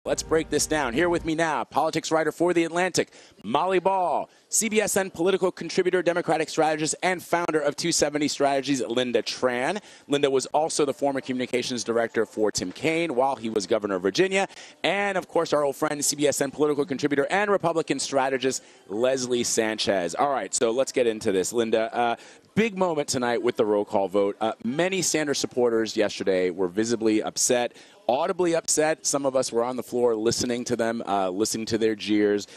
Let's break this down. Here with me now, politics writer for The Atlantic, Molly Ball, CBSN political contributor, Democratic strategist, and founder of 270 Strategies, Linda Tran. Linda was also the former communications director for Tim Kaine while he was governor of Virginia. And, of course, our old friend, CBSN political contributor and Republican strategist, Leslie Sanchez. All right, so let's get into this. Linda, big moment tonight with the roll call vote. Many Sanders supporters yesterday were visibly upset, audibly upset. Some of us were on the floor listening to them, listening to their jeers,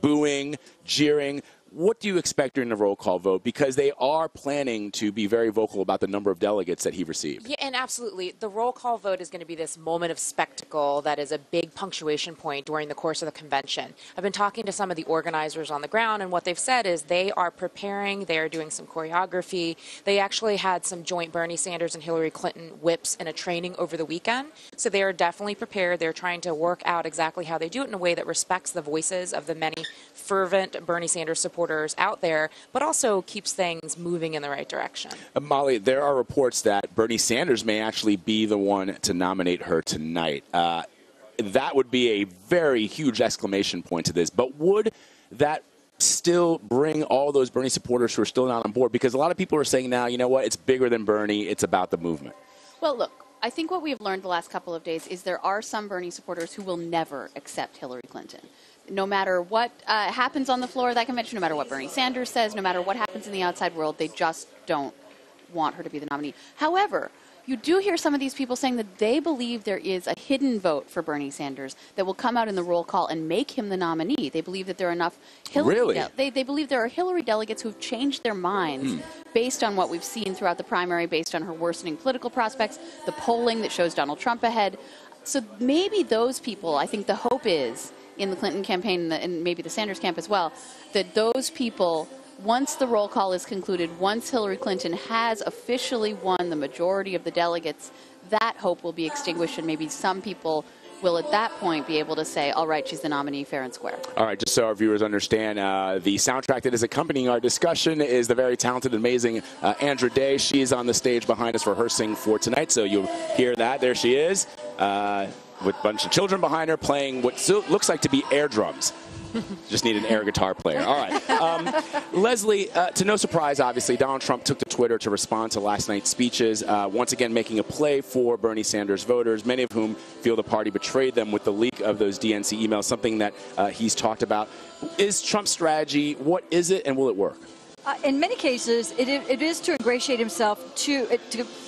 booing, jeering. What do you expect during the roll call vote? Because they are planning to be very vocal about the number of delegates that he received. Yeah, and absolutely. The roll call vote is going to be this moment of spectacle that is a big punctuation point during the course of the convention. I've been talking to some of the organizers on the ground, and what they've said is they are preparing. They are doing some choreography. They actually had some joint Bernie Sanders and Hillary Clinton whips in a training over the weekend. So they are definitely prepared. They're trying to work out exactly how they do it in a way that respects the voices of the many fervent Bernie Sanders supporters out there, but also keeps things moving in the right direction. Molly, there are reports that Bernie Sanders may actually be the one to nominate her tonight. That would be a very huge exclamation point to this. But would that still bring all those Bernie supporters who are still not on board? Because a lot of people are saying now, you know what, it's bigger than Bernie. It's about the movement. Well, look, I think what we've learned the last couple of days is there are some Bernie supporters who will never accept Hillary Clinton. No matter what happens on the floor of that convention, no matter what Bernie Sanders says, no matter what happens in the outside world, they just don't want her to be the nominee. However, you do hear some of these people saying that they believe there is a hidden vote for Bernie Sanders that will come out in the roll call and make him the nominee. They believe that there are enough Hillary they believe there are Hillary delegates who have changed their minds based on what we've seen throughout the primary, based on her worsening political prospects, the polling that shows Donald Trump ahead. So maybe those people, I think the hope is, in the Clinton campaign and maybe the Sanders camp as well, that those people, once the roll call is concluded, once Hillary Clinton has officially won the majority of the delegates, that hope will be extinguished, and maybe some people will at that point be able to say, all right, she's the nominee fair and square. All right, just so our viewers understand, the soundtrack that is accompanying our discussion is the very talented, amazing Andra Day. She is on the stage behind us rehearsing for tonight, so you'll hear that. There she is. With a bunch of children behind her playing what looks like to be air drums. Just need an air guitar player. All right. Leslie, to no surprise, obviously, Donald Trump took to Twitter to respond to last night's speeches, once again making a play for Bernie Sanders voters, many of whom feel the party betrayed them with the leak of those DNC emails, something that he's talked about. Is Trump's strategy, what is it, and will it work? In many cases, it is to ingratiate himself to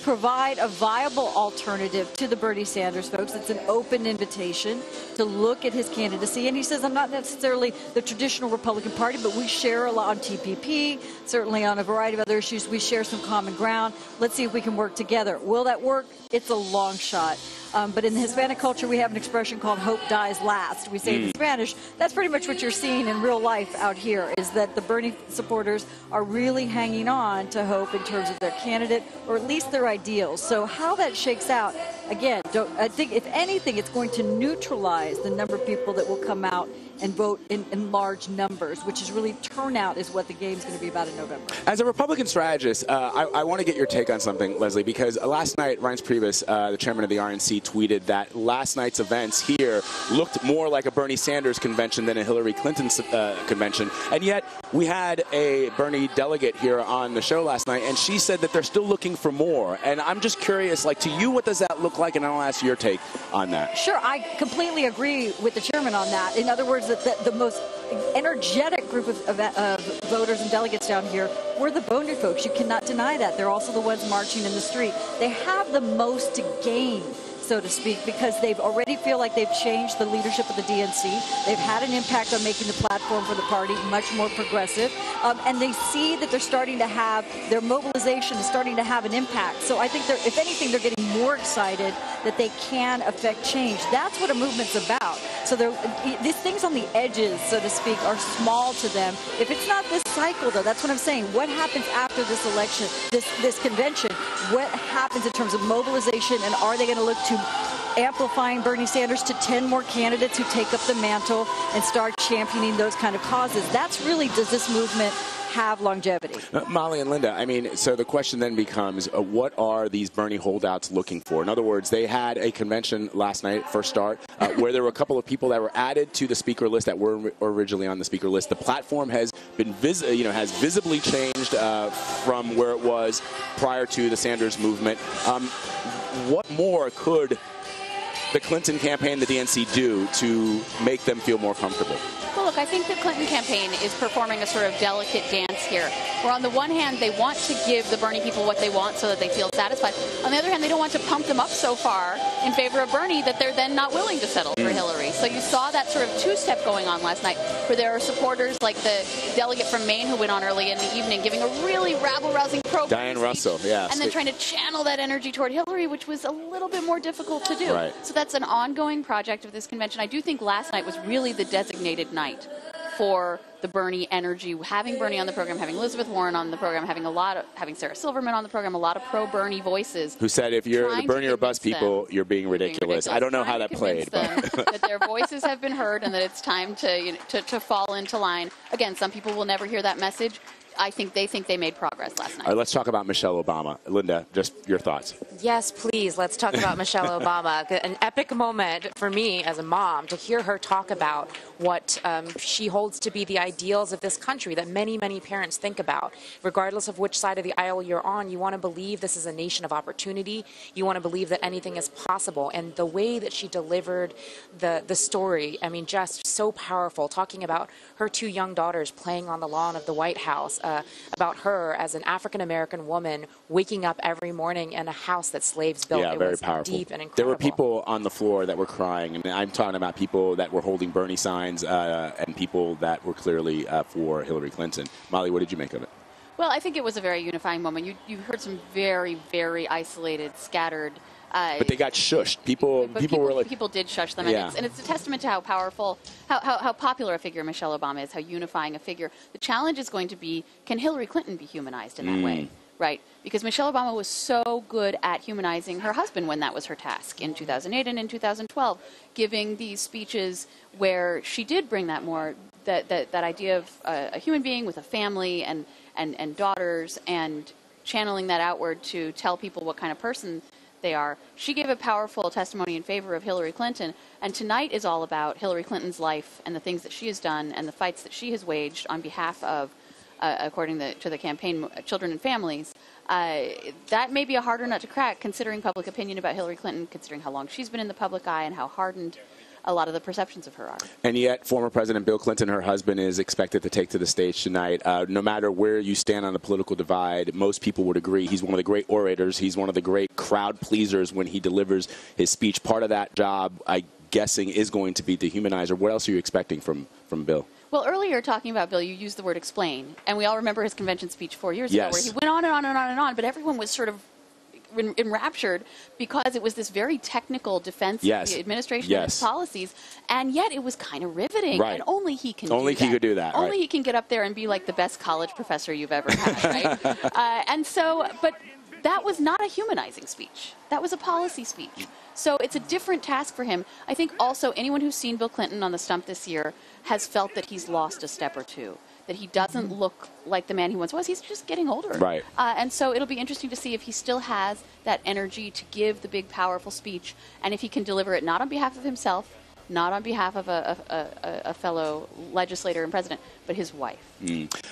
provide a viable alternative to the Bernie Sanders folks. It's an open invitation to look at his candidacy. And he says, I'm not necessarily the traditional Republican Party, but we share a lot on TPP, certainly on a variety of other issues. We share some common ground. Let's see if we can work together. Will that work? It's a long shot. But in the Hispanic culture, we have an expression called hope dies last. We say in Spanish. That's pretty much what you're seeing in real life out here, is that the Bernie supporters are really hanging on to hope in terms of their candidate, or at least their ideals. So how that shakes out, again, I think if anything, it's going to neutralize the number of people that will come out and vote in large numbers, which is really turnout is what the game's going to be about in November. As a Republican strategist, I want to get your take on something, Leslie, because last night, Reince Priebus, the chairman of the RNC, tweeted that last night's events here looked more like a Bernie Sanders convention than a Hillary Clinton convention. And yet, we had a Bernie delegate here on the show last night, and she said that they're still looking for more. And I'm just curious, like, to you, what does that look like? And I'll ask your take on that. Sure, I completely agree with the chairman on that. In other words, that the most energetic group of voters and delegates down here were the Boner folks. You cannot deny that. They're also the ones marching in the street. They have the most to gain, so to speak, because they've already feel like they've changed the leadership of the DNC. They've had an impact on making the platform for the party much more progressive. And they see that they're starting to have, their mobilization is starting to have an impact. So I think, if anything, they're getting more excited that they can affect change. That's what a movement's about. So these things on the edges, so to speak, are small to them. If it's not this cycle, though, that's what I'm saying. What happens after this election, this convention? What happens in terms of mobilization, and are they going to look to amplifying Bernie Sanders to 10 more candidates who take up the mantle and start championing those kind of causes? That's really, does this movement have longevity. Molly and Linda, I mean, so the question then becomes, what are these Bernie holdouts looking for? In other words, they had a convention last night, first start, where there were a couple of people that were added to the speaker list that were originally on the speaker list. The platform has been has visibly changed from where it was prior to the Sanders movement. What more could the Clinton campaign, the DNC, do to make them feel more comfortable? Well, look, I think the Clinton campaign is performing a sort of delicate dance here, where on the one hand, they want to give the Bernie people what they want so that they feel satisfied. On the other hand, they don't want to pump them up so far in favor of Bernie that they're then not willing to settle for Hillary. So you saw that sort of two-step going on last night, where there are supporters like the delegate from Maine who went on early in the evening, giving a really rabble-rousing pro-Bernie Diane Russell, yeah. and then trying to channel that energy toward Hillary, which was a little bit more difficult to do. Right. So that's an ongoing project of this convention. I do think last night was really the designated night for the Bernie energy, having Bernie on the program, having Elizabeth Warren on the program, having Sarah Silverman on the program, a lot of pro-Bernie voices. Who said, if you're the Bernie or bust people, you're being ridiculous. I don't know how that played. That their voices have been heard and that it's time to fall into line. Again, some people will never hear that message. I think they made progress last night. All right, let's talk about Michelle Obama. Linda, just your thoughts. Yes, please. Let's talk about Michelle Obama. An epic moment for me as a mom to hear her talk about what she holds to be the ideals of this country that many, many parents think about. Regardless of which side of the aisle you're on, you want to believe this is a nation of opportunity. You want to believe that anything is possible. And the way that she delivered the story, I mean, just so powerful, talking about her two young daughters playing on the lawn of the White House, about her as an African-American woman waking up every morning in a house that slaves built. Yeah, it very was powerful. Deep and incredible. There were people on the floor that were crying, and I'm talking about people that were holding Bernie signs and people that were clearly for Hillary Clinton. Molly, what did you make of it? Well, I think it was a very unifying moment. You heard some very, very isolated, scattered. But they got shushed. People were like, people did shush them, yeah. and it's a testament to how powerful, how popular a figure Michelle Obama is, how unifying a figure. The challenge is going to be, can Hillary Clinton be humanized in that way, right? Because Michelle Obama was so good at humanizing her husband when that was her task in 2008 and in 2012, giving these speeches where she did bring that more that idea of a human being with a family and daughters, and channeling that outward to tell people what kind of person they are. She gave a powerful testimony in favor of Hillary Clinton, and tonight is all about Hillary Clinton's life and the things that she has done and the fights that she has waged on behalf of, according to the campaign, children and families. That may be a harder nut to crack, considering public opinion about Hillary Clinton, considering how long she's been in the public eye and how hardened a lot of the perceptions of her are. And yet, former President Bill Clinton, her husband, is expected to take to the stage tonight. No matter where you stand on the political divide, most people would agree he's one of the great orators. He's one of the great crowd pleasers when he delivers his speech. Part of that job, I'm guessing, is going to be to humanize. Or what else are you expecting from Bill? Well, earlier, talking about Bill, you used the word explain. And we all remember his convention speech 4 years ago, where he went on and on and on and on, but everyone was sort of enraptured because it was this very technical defense of the administration and its policies, and yet it was kind of riveting. Right. And only he can only do that. He could do that. Only right. he can get up there and be like the best college professor you've ever had, right? And so, but that was not a humanizing speech. That was a policy speech. So it's a different task for him. I think also anyone who's seen Bill Clinton on the stump this year has felt that he's lost a step or two, that he doesn't look like the man he once was. He's just getting older. Right. And so it'll be interesting to see if he still has that energy to give the big, powerful speech, and if he can deliver it not on behalf of himself, not on behalf of a fellow legislator and president, but his wife.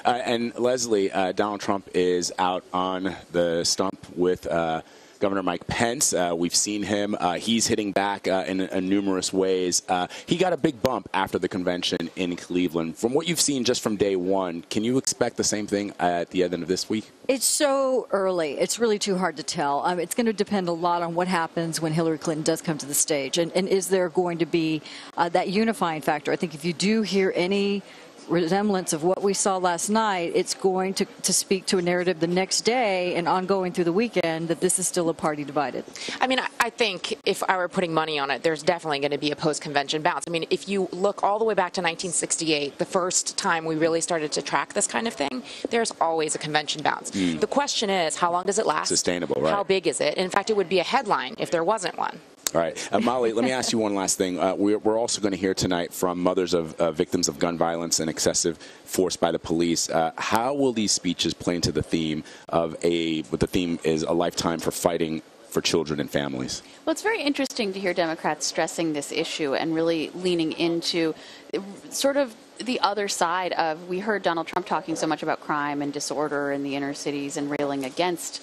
And Leslie, Donald Trump is out on the stump with Governor Mike Pence. We've seen him. He's hitting back in numerous ways. He got a big bump after the convention in Cleveland. From what you've seen just from day one, can you expect the same thing at the end of this week? It's so early. It's really too hard to tell. It's going to depend a lot on what happens when Hillary Clinton does come to the stage. And is there going to be that unifying factor? I think if you do hear any resemblance of what we saw last night, it's going to speak to a narrative the next day and ongoing through the weekend that this is still a party divided. I mean, I think if I were putting money on it, there's definitely going to be a post-convention bounce. I mean, if you look all the way back to 1968, the first time we really started to track this kind of thing, there's always a convention bounce. The question is, how long does it last? Sustainable, right? How big is it? In fact, it would be a headline if there wasn't one. All right. Molly, let me ask you one last thing. We're also going to hear tonight from mothers of victims of gun violence and excessive force by the police. How will these speeches play into the theme of what the theme is, a lifetime for fighting for children and families? Well, it's very interesting to hear Democrats stressing this issue and really leaning into sort of the other side of, we heard Donald Trump talking so much about crime and disorder in the inner cities and railing against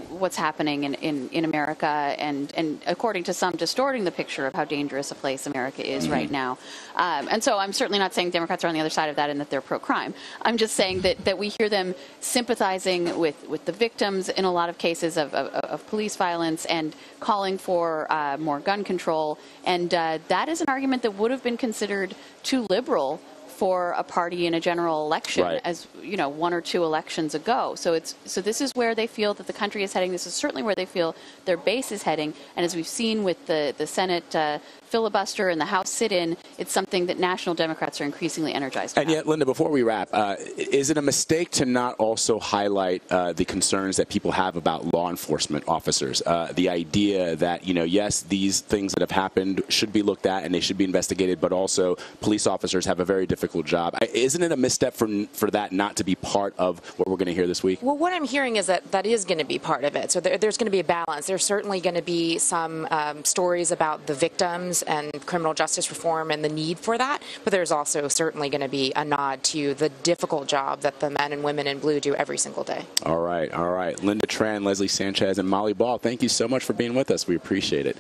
what's happening in America and according to some distorting the picture of how dangerous a place America is right now. And so I'm certainly not saying Democrats are on the other side of that and that they're pro-crime. I'm just saying that we hear them sympathizing with the victims in a lot of cases of police violence and calling for more gun control. And that is an argument that would have been considered too liberal for a party in a general election, right, as you know, 1 or 2 elections ago. So this is where they feel that the country is heading. This is certainly where they feel their base is heading. And as we've seen with the Senate filibuster and the House sit-in, it's something that national Democrats are increasingly energized about. And yet, Linda, before we wrap, is it a mistake to not also highlight the concerns that people have about law enforcement officers? The idea that, yes, these things that have happened should be looked at and they should be investigated, but also police officers have a very difficult job. Isn't it a misstep for that not to be part of what we're going to hear this week? Well, what I'm hearing is that is going to be part of it. So there's going to be a balance. There's certainly going to be some stories about the victims and criminal justice reform and the need for that, but there's also certainly going to be a nod to the difficult job that the men and women in blue do every single day. All right. Linda Tran, Leslie Sanchez, and Molly Ball, thank you so much for being with us. We appreciate it.